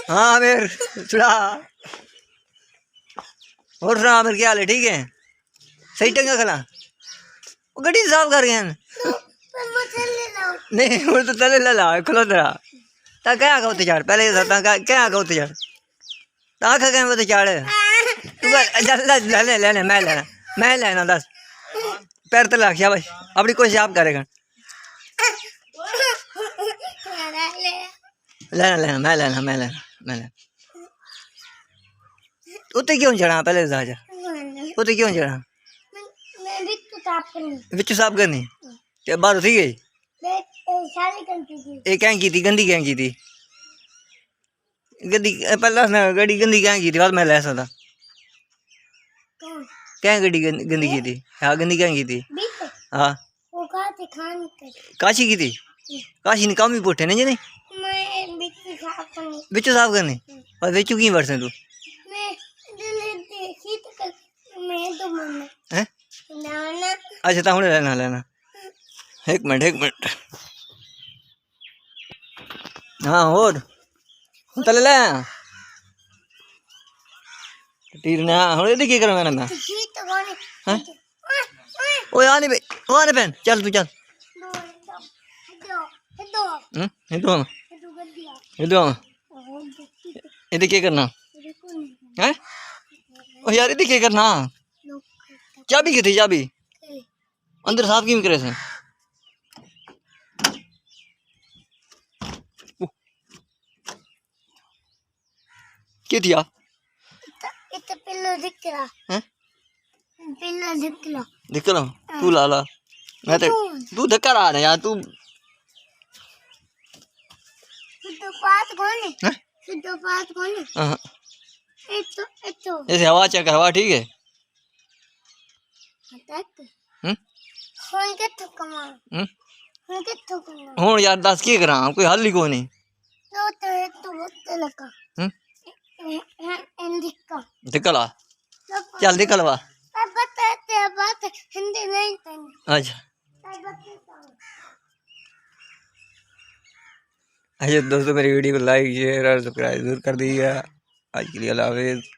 हाँ आमिर सुना। और सुना आमिर, क्या हाल है? ठीक है, सही टंगा खला गड्डी साफ कर गए नहीं वो तो तले ला ला खुलो तेरा ता क्या आगा उते चढ़ पहले ता क्या आगा उते चढ़ ता आखा क्या उते चढ़ तू ले ले मैं लेना दस पैर तले रखिया भाई अपनी कोशिश आप करेगा लेना मैं लेना उते क्यों चढ़ा पहले बता जा उते क्यों चढ़ा बिच साफ करनी ते बाहर उठी गई ये क्या की थी गंदी क्या की थी गड्डी पहला ना गड्डी गंदी क्या की थी बाद मैं ले सकता क्या गड्डी गंदी की थी हाँ गंदी क्या की थी हाँ काशी की थी काशी ने काम ही पुट्ठे नहीं जी बिच साफ करनी और बिच की वर्षे तू अच्छा ता हुणे लेना एक मिनट हाँ और तले ले तीर ने हुणे दी की करना ना हैं ओए आने बे आने बहन चल तू चल इधर इधर क्या करना हैं ओ यार इधर क्या करना चाबी की थी चाबी अंदर साफ क्यों करे से क्या दिया दिख रहा तू लाला मैं तो तू धक्का रहा है यार तू ऐसे हवा चेक हवा ठीक है हूँ यार दस की करा कोई हल ही को नहीं निकल आ चल निकल वा अच्छा अच्छा दोस्तों मेरी वीडियो को लाइक शेयर और सब्सक्राइब जरूर कर दीजिएगा। आज के लिए अल्लाह हाफिज़।